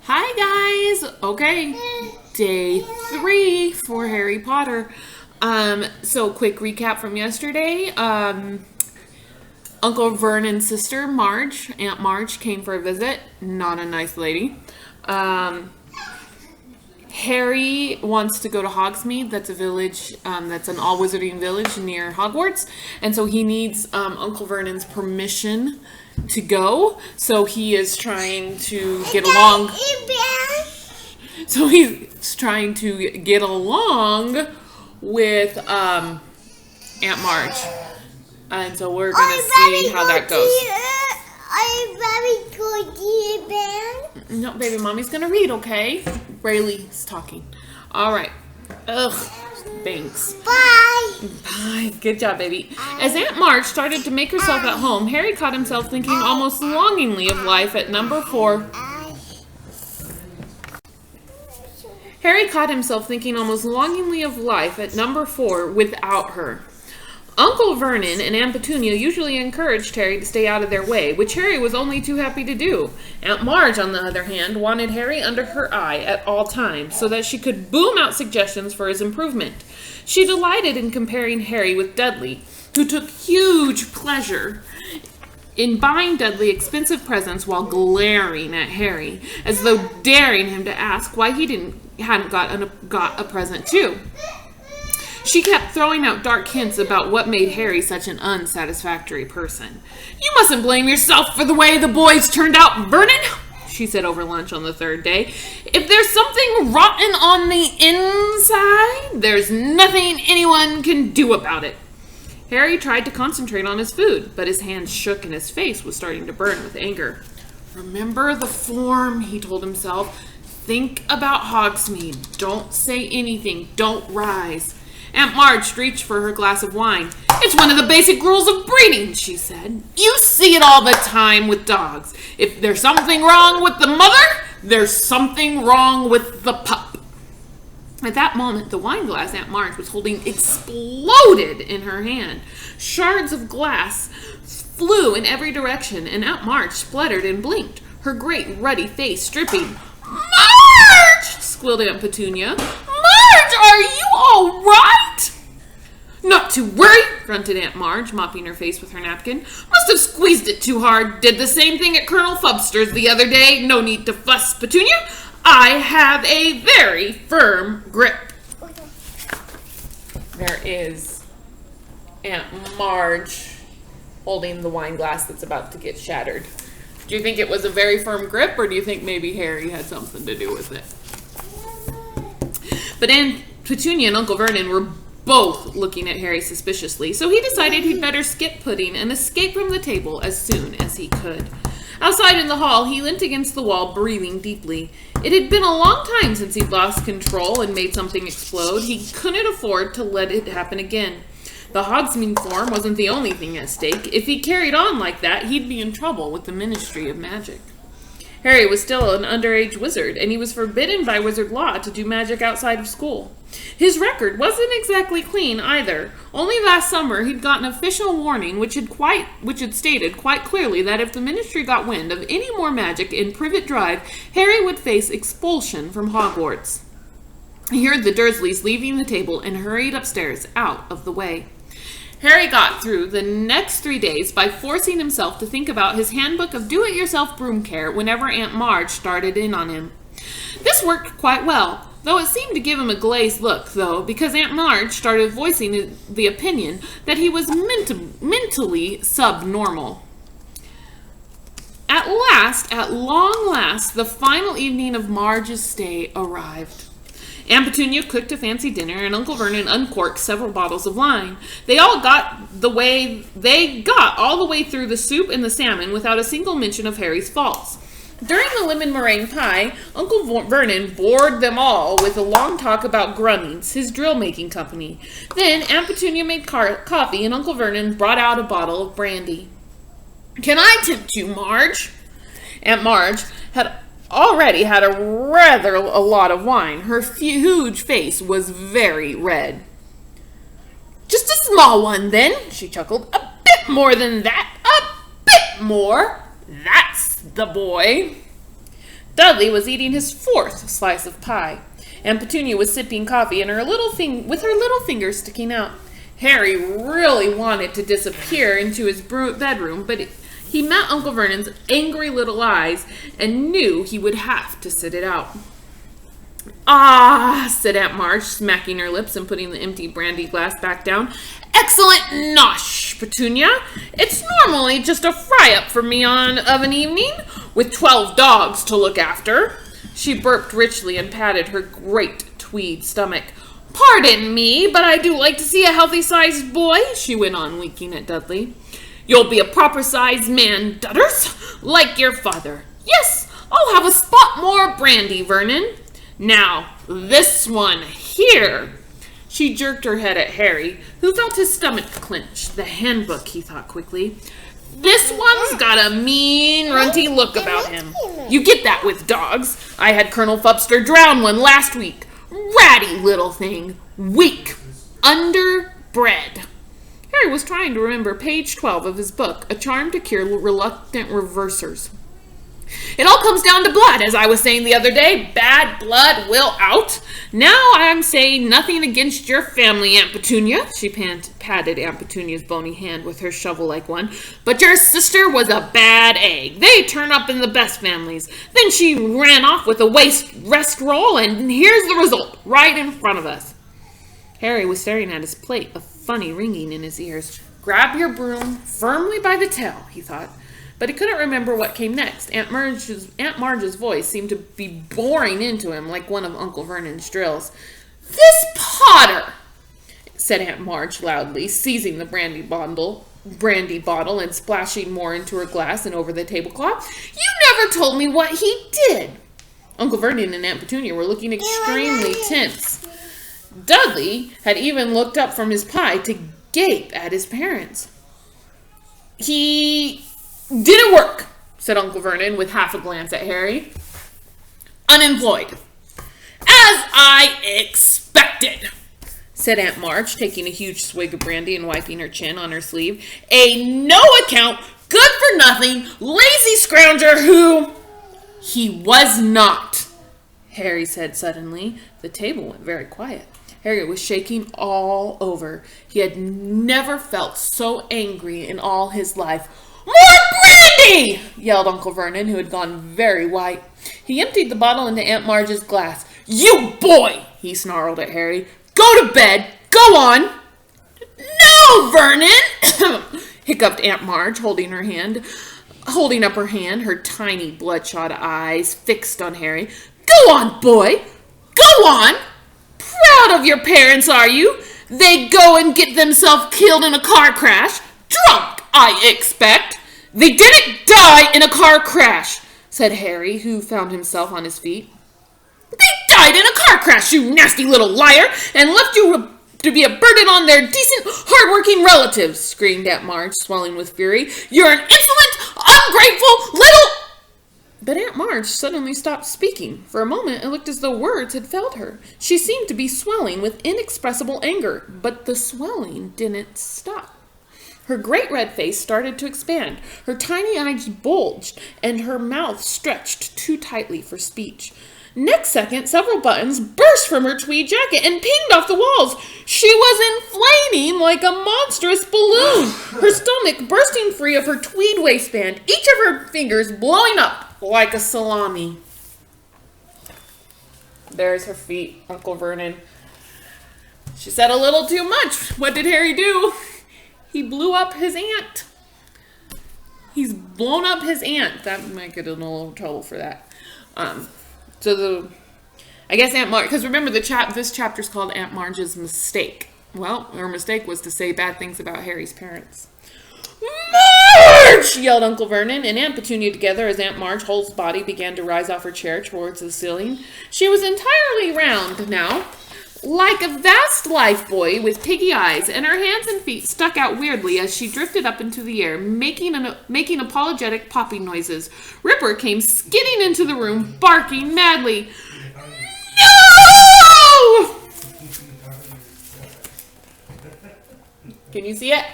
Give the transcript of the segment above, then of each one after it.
Hi guys! Okay, day 3 for Harry Potter. So quick recap from yesterday. Uncle Vernon's sister, Marge, Aunt Marge, came for a visit. Not a nice lady. Harry wants to go to Hogsmeade. That's a village, that's an all-wizarding village near Hogwarts. And so he needs Uncle Vernon's permission to go. So he is trying to get along. So he's trying to get along with Aunt Marge. And so we're going to see how that goes. Are you going to band? No, baby, mommy's going to read, okay? Rayleigh's talking. All right. Ugh. Thanks. Bye. Bye. Good job, baby. As Aunt Marge started to make herself at home, Harry caught himself thinking almost longingly of life at number 4. Harry caught himself thinking almost longingly of life at number 4 without her. Uncle Vernon and Aunt Petunia usually encouraged Harry to stay out of their way, which Harry was only too happy to do. Aunt Marge, on the other hand, wanted Harry under her eye at all times, so that she could boom out suggestions for his improvement. She delighted in comparing Harry with Dudley, who took huge pleasure in buying Dudley expensive presents while glaring at Harry, as though daring him to ask why he hadn't got a present too. She kept throwing out dark hints about what made Harry such an unsatisfactory person. "You mustn't blame yourself for the way the boys turned out, Vernon," she said over lunch on the 3rd day. "If there's something rotten on the inside, there's nothing anyone can do about it." Harry tried to concentrate on his food, but his hands shook and his face was starting to burn with anger. "Remember the form," he told himself. "Think about Hogsmeade. Don't say anything. Don't rise." Aunt Marge reached for her glass of wine. "It's one of the basic rules of breeding," she said. "You see it all the time with dogs. If there's something wrong with the mother, there's something wrong with the pup." At that moment, the wine glass Aunt Marge was holding exploded in her hand. Shards of glass flew in every direction, and Aunt Marge spluttered and blinked, her great ruddy face dripping. "Marge!" squealed Aunt Petunia. "Marge, are you all right?" "Not to worry," grunted Aunt Marge, mopping her face with her napkin. "Must have squeezed it too hard. Did the same thing at Colonel Fubster's the other day. No need to fuss, Petunia. I have a very firm grip." There is Aunt Marge holding the wine glass that's about to get shattered. Do you think it was a very firm grip, or do you think maybe Harry had something to do with it? But Aunt Petunia and Uncle Vernon were both looking at Harry suspiciously, so he decided he'd better skip pudding and escape from the table as soon as he could. Outside in the hall, he leant against the wall, breathing deeply. It had been a long time since he'd lost control and made something explode. He couldn't afford to let it happen again. The Hogsmeade form wasn't the only thing at stake. If he carried on like that, he'd be in trouble with the Ministry of Magic. Harry was still an underage wizard, and he was forbidden by wizard law to do magic outside of school. His record wasn't exactly clean either. Only last summer he'd gotten official warning which had stated quite clearly that if the Ministry got wind of any more magic in Privet Drive, Harry would face expulsion from Hogwarts. He heard the Dursleys leaving the table and hurried upstairs out of the way. Harry got through the next 3 days by forcing himself to think about his handbook of do-it-yourself broom care whenever Aunt Marge started in on him. This worked quite well, though it seemed to give him a glazed look, because Aunt Marge started voicing the opinion that he was mentally subnormal. At long last, the final evening of Marge's stay arrived. Aunt Petunia cooked a fancy dinner, and Uncle Vernon uncorked several bottles of wine. They got all the way through the soup and the salmon without a single mention of Harry's faults. During the lemon meringue pie, Uncle Vernon bored them all with a long talk about Grunnings, his drill-making company. Then Aunt Petunia made coffee, and Uncle Vernon brought out a bottle of brandy. "Can I tempt you, Marge?" Aunt Marge had already had a lot of wine. Her huge face was very red. "Just a small one, then," she chuckled. "A bit more than that. A bit more. That's the boy." Dudley was eating his 4th slice of pie. Aunt Petunia was sipping coffee and with her little finger sticking out. Harry really wanted to disappear into his bedroom, but he met Uncle Vernon's angry little eyes and knew he would have to sit it out. "Ah," said Aunt March, smacking her lips and putting the empty brandy glass back down. "Excellent nosh, Petunia. It's normally just a fry-up for me of an evening, with 12 dogs to look after." She burped richly and patted her great tweed stomach. "Pardon me, but I do like to see a healthy-sized boy," she went on, winking at Dudley. "You'll be a proper-sized man, Dudders, like your father. Yes, I'll have a spot more brandy, Vernon. Now, this one here." She jerked her head at Harry, who felt his stomach clench. The handbook, he thought quickly. "This one's got a mean, runty look about him. You get that with dogs. I had Colonel Fubster drown one last week. Ratty little thing. Weak. Underbred." Harry was trying to remember page 12 of his book, A Charm to Cure Reluctant Reversers. "It all comes down to blood, as I was saying the other day. Bad blood will out. Now I'm saying nothing against your family, Aunt Petunia." She patted Aunt Petunia's bony hand with her shovel-like one. "But your sister was a bad egg. They turn up in the best families. Then she ran off with a rest roll, and here's the result, right in front of us." Harry was staring at his plate, a funny ringing in his ears. "Grab your broom firmly by the tail," he thought. But he couldn't remember what came next. Aunt Marge's voice seemed to be boring into him like one of Uncle Vernon's drills. "This Potter," said Aunt Marge loudly, seizing the brandy bottle and splashing more into her glass and over the tablecloth. "You never told me what he did." Uncle Vernon and Aunt Petunia were looking extremely tense. Dudley had even looked up from his pie to gape at his parents. "He didn't work," said Uncle Vernon with half a glance at Harry. "Unemployed." "As I expected," said Aunt March, taking a huge swig of brandy and wiping her chin on her sleeve. "A no-account, good-for-nothing, lazy scrounger who—" "He was not," Harry said suddenly. The table went very quiet. Harry was shaking all over. He had never felt so angry in all his life. "More brandy!" yelled Uncle Vernon, who had gone very white. He emptied the bottle into Aunt Marge's glass. "You boy!" he snarled at Harry. "Go to bed! Go on!" "No, Vernon!" hiccuped Aunt Marge, holding up her hand, her tiny bloodshot eyes fixed on Harry. "Go on, boy! Go on! Proud of your parents, are you? They go and get themselves killed in a car crash. Drunk, I expect." "They didn't die in a car crash," said Harry, who found himself on his feet. "They died in a car crash, you nasty little liar, and left you to be a burden on their decent, hard-working relatives," screamed Aunt Marge, swelling with fury. "You're an insolent, ungrateful little—" But Aunt Marge suddenly stopped speaking. For a moment, it looked as though words had failed her. She seemed to be swelling with inexpressible anger, but the swelling didn't stop. Her great red face started to expand. Her tiny eyes bulged, and her mouth stretched too tightly for speech. Next second, several buttons burst from her tweed jacket and pinged off the walls. She was inflating like a monstrous balloon, her stomach bursting free of her tweed waistband, each of her fingers blowing up like a salami. "There's her feet, Uncle Vernon." "She said a little too much. What did Harry do?" "He blew up his aunt." He's blown up his aunt. That might get in a little trouble for that. I guess Aunt Marge, because remember this chapter's called Aunt Marge's Mistake. Well, her mistake was to say bad things about Harry's parents. "Marge!" yelled Uncle Vernon and Aunt Petunia together as Aunt Marge's body began to rise off her chair towards the ceiling. She was entirely round now, like a vast life buoy with piggy eyes, and her hands and feet stuck out weirdly as she drifted up into the air, making apologetic popping noises. Ripper came skidding into the room, barking madly. "No!" Can you see it?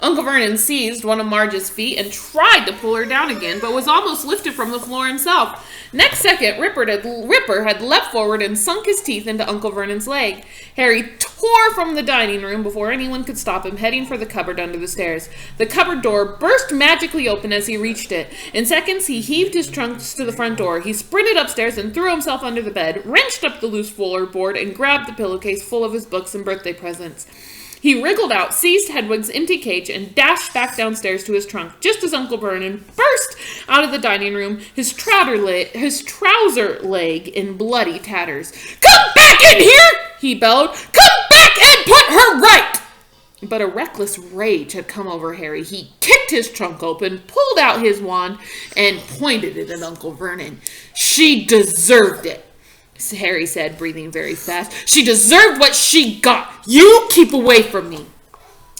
Uncle Vernon seized one of Marge's feet and tried to pull her down again, but was almost lifted from the floor himself. Next second, Ripper had leapt forward and sunk his teeth into Uncle Vernon's leg. Harry tore from the dining room before anyone could stop him, heading for the cupboard under the stairs. The cupboard door burst magically open as he reached it. In seconds, he heaved his trunks to the front door. He sprinted upstairs and threw himself under the bed, wrenched up the loose floorboard, and grabbed the pillowcase full of his books and birthday presents. He wriggled out, seized Hedwig's empty cage, and dashed back downstairs to his trunk, just as Uncle Vernon burst out of the dining room, his trouser leg in bloody tatters. "Come back in here!" he bellowed. "Come back and put her right!" But a reckless rage had come over Harry. He kicked his trunk open, pulled out his wand, and pointed it at Uncle Vernon. "She deserved it," Harry said, breathing very fast. "She deserved what she got. You keep away from me."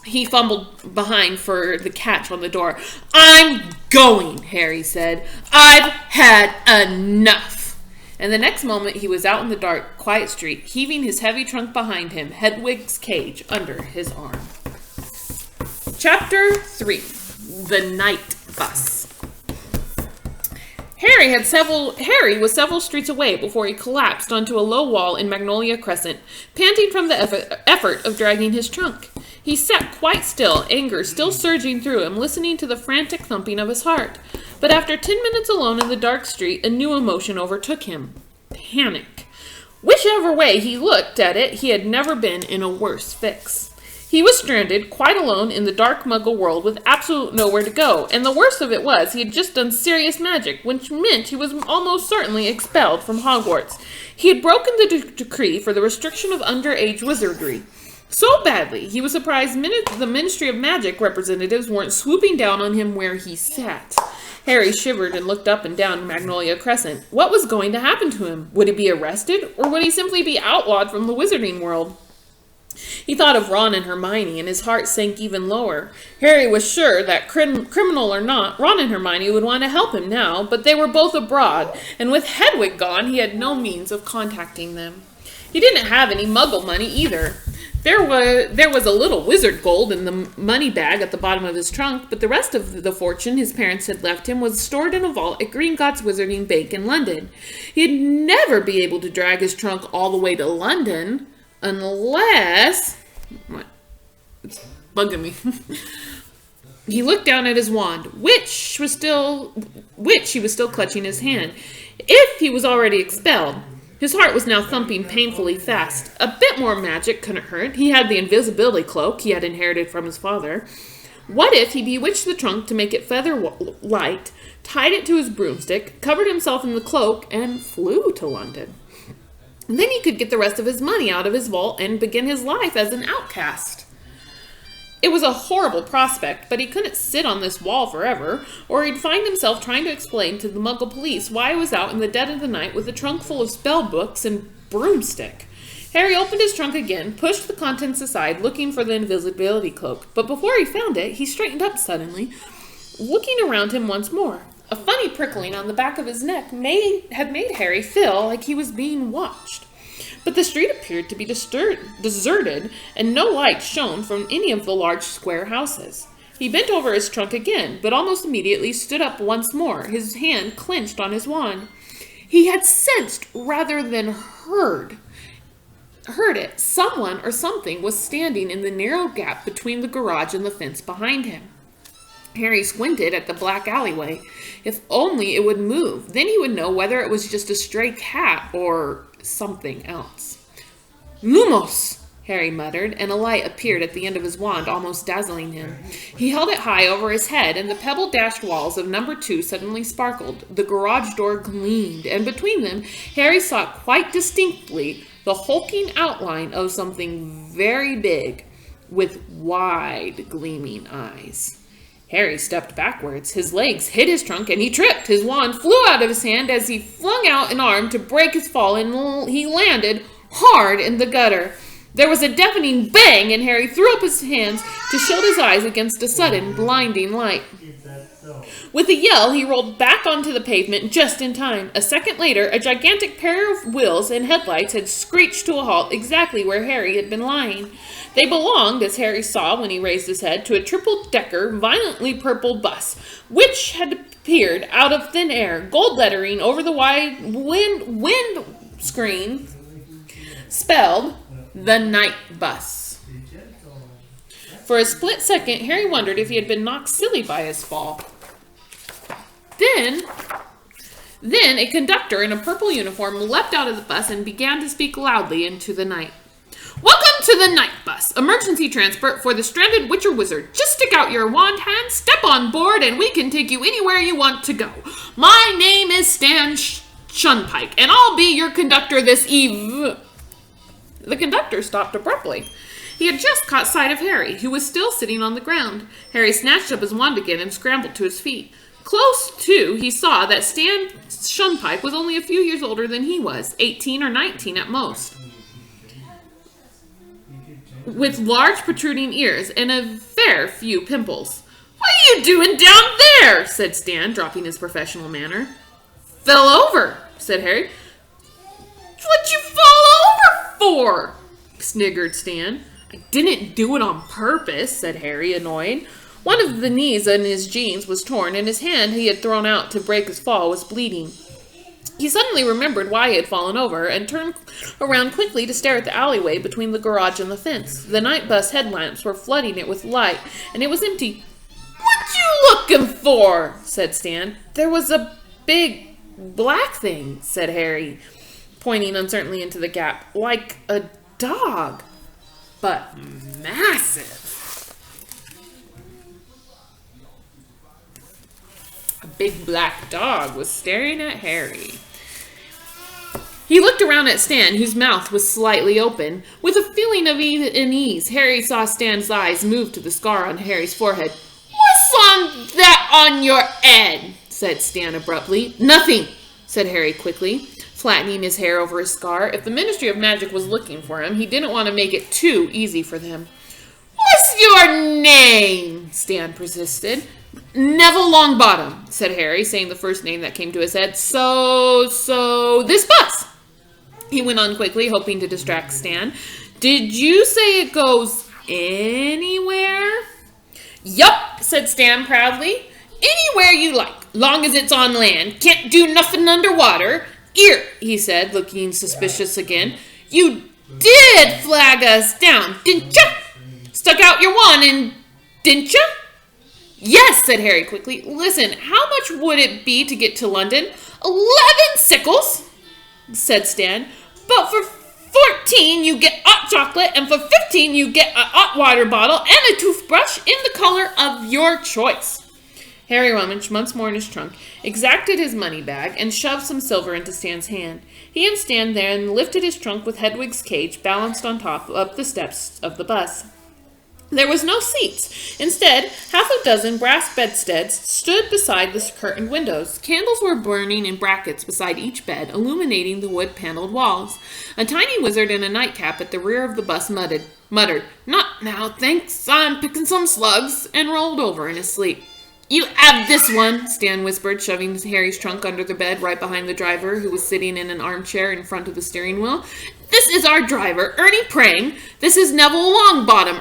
He fumbled behind for the catch on the door. "I'm going," Harry said. "I've had enough." And the next moment he was out in the dark, quiet street, heaving his heavy trunk behind him, Hedwig's cage under his arm. Chapter 3. The Night Bus. Harry was several streets away before he collapsed onto a low wall in Magnolia Crescent, panting from the effort of dragging his trunk. He sat quite still, anger still surging through him, listening to the frantic thumping of his heart. But after 10 minutes alone in the dark street, a new emotion overtook him. Panic. Whichever way he looked at it, he had never been in a worse fix. He was stranded, quite alone in the dark Muggle world with absolute nowhere to go, and the worst of it was he had just done serious magic, which meant he was almost certainly expelled from Hogwarts. He had broken the decree for the restriction of underage wizardry so badly, he was surprised the Ministry of Magic representatives weren't swooping down on him where he sat. Harry shivered and looked up and down Magnolia Crescent. What was going to happen to him? Would he be arrested, or would he simply be outlawed from the wizarding world? He thought of Ron and Hermione, and his heart sank even lower. Harry was sure that, criminal or not, Ron and Hermione would want to help him now, but they were both abroad, and with Hedwig gone, he had no means of contacting them. He didn't have any Muggle money either. There was a little wizard gold in the money bag at the bottom of his trunk, but the rest of the fortune his parents had left him was stored in a vault at Gringotts Wizarding Bank in London. He'd never be able to drag his trunk all the way to London, unless... What? It's bugging me. He looked down at his wand, which he was still clutching in his hand. If he was already expelled... His heart was now thumping painfully fast. A bit more magic couldn't hurt. He had the invisibility cloak he had inherited from his father. What if he bewitched the trunk to make it feather-light, tied it to his broomstick, covered himself in the cloak, and flew to London? And then he could get the rest of his money out of his vault and begin his life as an outcast. It was a horrible prospect, but he couldn't sit on this wall forever, or he'd find himself trying to explain to the Muggle police why he was out in the dead of the night with a trunk full of spell books and broomstick. Harry opened his trunk again, pushed the contents aside, looking for the invisibility cloak. But before he found it, he straightened up suddenly, looking around him once more. A funny prickling on the back of his neck had made Harry feel like he was being watched. But the street appeared to be deserted, and no light shone from any of the large square houses. He bent over his trunk again, but almost immediately stood up once more, his hand clenched on his wand. He had sensed rather than heard it. Someone or something was standing in the narrow gap between the garage and the fence behind him. Harry squinted at the black alleyway. If only it would move. Then he would know whether it was just a stray cat or something else. "Lumos!" Harry muttered, and a light appeared at the end of his wand, almost dazzling him. He held it high over his head, and the pebble-dashed walls of number 2 suddenly sparkled. The garage door gleamed, and between them, Harry saw quite distinctly the hulking outline of something very big, with wide, gleaming eyes. Harry stepped backwards. His legs hit his trunk, and he tripped. His wand flew out of his hand as he flung out an arm to break his fall, and he landed hard in the gutter. There was a deafening bang, and Harry threw up his hands to shield his eyes against a sudden, blinding light. With a yell, he rolled back onto the pavement just in time. A second later, a gigantic pair of wheels and headlights had screeched to a halt exactly where Harry had been lying. They belonged, as Harry saw when he raised his head, to a triple-decker, violently purple bus, which had appeared out of thin air, gold lettering over the wide wind screen, spelled the Night Bus. For a split second, Harry wondered if he had been knocked silly by his fall. Then a conductor in a purple uniform leapt out of the bus and began to speak loudly into the night. Welcome to the Night Bus, emergency transport for the stranded Witcher Wizard. Just stick out your wand hand, step on board, and we can take you anywhere you want to go. My name is Stan Shunpike, and I'll be your conductor this eve. The conductor stopped abruptly. He had just caught sight of Harry, who was still sitting on the ground. Harry snatched up his wand again and scrambled to his feet. Close to, he saw that Stan Shunpike was only a few years older than he was, 18 or 19 at most, with large protruding ears and a fair few pimples. What are you doing down there? Said Stan, dropping his professional manner. Fell over, said Harry. What'd you fall over for? Sniggered Stan. I didn't do it on purpose, said Harry, annoyed. One of the knees in his jeans was torn, and his hand he had thrown out to break his fall was bleeding. He suddenly remembered why he had fallen over, and turned around quickly to stare at the alleyway between the garage and the fence. The night bus headlamps were flooding it with light, and it was empty. What you looking for? Said Stan. There was a big black thing, said Harry, pointing uncertainly into the gap, like a dog, but massive. A big black dog was staring at Harry. He looked around at Stan, whose mouth was slightly open. With a feeling of unease, Harry saw Stan's eyes move to the scar on Harry's forehead. What's on that on your head? Said Stan abruptly. Nothing, said Harry quickly, flattening his hair over his scar. If the Ministry of Magic was looking for him, he didn't want to make it too easy for them. What's your name? Stan persisted. Neville Longbottom, said Harry, saying the first name that came to his head. So, this bus, he went on quickly, hoping to distract Stan. Did you say it goes anywhere? Yup, said Stan proudly. Anywhere you like, long as it's on land. Can't do nothing underwater. Here, he said, looking suspicious again. You did flag us down, didn't ya? Stuck out your wand and didn't ya? Yes, said Harry quickly. Listen, how much would it be to get to London? 11 sickles, said Stan. But for 14 you get hot chocolate, and for 15 you get a hot water bottle and a toothbrush in the color of your choice. Harry rummaged once more in his trunk, exacted his money bag, and shoved some silver into Stan's hand. He and Stan then lifted his trunk with Hedwig's cage balanced on top up the steps of the bus. There was no seats. Instead, half a dozen brass bedsteads stood beside the curtained windows. Candles were burning in brackets beside each bed, illuminating the wood-paneled walls. A tiny wizard in a nightcap at the rear of the bus muttered, Not now, thanks, I'm picking some slugs, and rolled over in his sleep. You have this one, Stan whispered, shoving Harry's trunk under the bed right behind the driver, who was sitting in an armchair in front of the steering wheel. This is our driver, Ernie Prang. This is Neville Longbottom,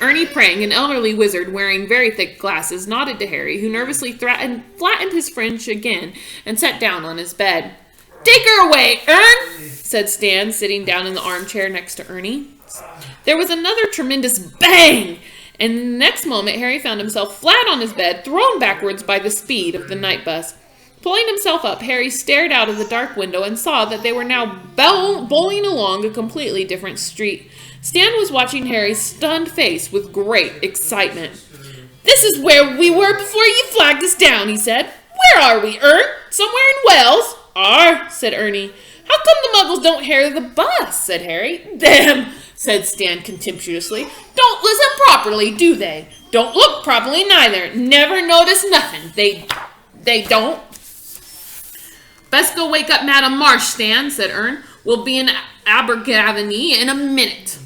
Ernie Prang, an elderly wizard wearing very thick glasses, nodded to Harry, who nervously flattened his fringe again and sat down on his bed. Take her away, Ern, said Stan, sitting down in the armchair next to Ernie. There was another tremendous bang, and the next moment Harry found himself flat on his bed, thrown backwards by the speed of the night bus. Pulling himself up, Harry stared out of the dark window and saw that they were now bowling along a completely different street. Stan was watching Harry's stunned face with great excitement. This is where we were before you flagged us down, he said. Where are we, Ern? Somewhere in Wales? Said Ernie. How come the muggles don't hear the bus? Said Harry. Them, said Stan contemptuously. Don't listen properly, do they? Don't look properly neither. Never notice nothing. They don't. Best go wake up Madam Marsh, Stan, said Ern. We'll be in Abergavenny in a minute.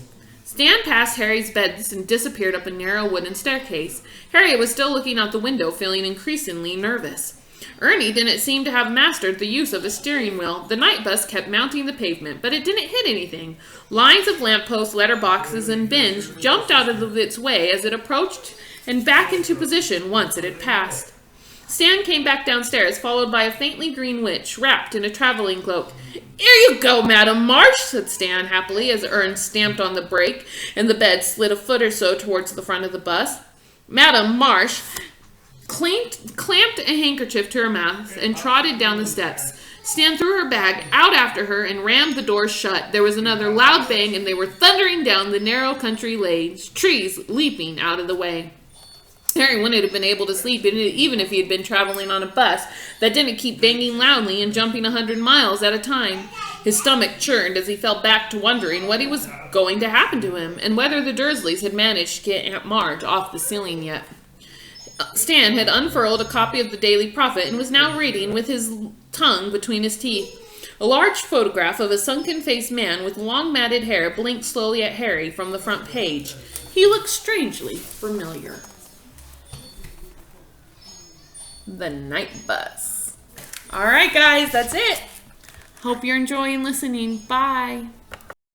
Stan passed Harry's beds and disappeared up a narrow wooden staircase. Harry was still looking out the window, feeling increasingly nervous. Ernie didn't seem to have mastered the use of the steering wheel. The night bus kept mounting the pavement, but it didn't hit anything. Lines of lampposts, letterboxes, and bins jumped out of its way as it approached and back into position once it had passed. Stan came back downstairs, followed by a faintly green witch, wrapped in a traveling cloak. "Here you go, Madam Marsh," said Stan happily, as Ern stamped on the brake, and the bed slid a foot or so towards the front of the bus. Madam Marsh clamped a handkerchief to her mouth and trotted down the steps. Stan threw her bag out after her and rammed the door shut. There was another loud bang, and they were thundering down the narrow country lanes, trees leaping out of the way. Harry wouldn't have been able to sleep even if he had been traveling on a bus that didn't keep banging loudly and jumping 100 miles at a time. His stomach churned as he fell back to wondering what was going to happen to him and whether the Dursleys had managed to get Aunt Marge off the ceiling yet. Stan had unfurled a copy of the Daily Prophet and was now reading with his tongue between his teeth. A large photograph of a sunken-faced man with long matted hair blinked slowly at Harry from the front page. He looked strangely familiar. The Night Bus. All right, guys, that's it. Hope you're enjoying listening. Bye.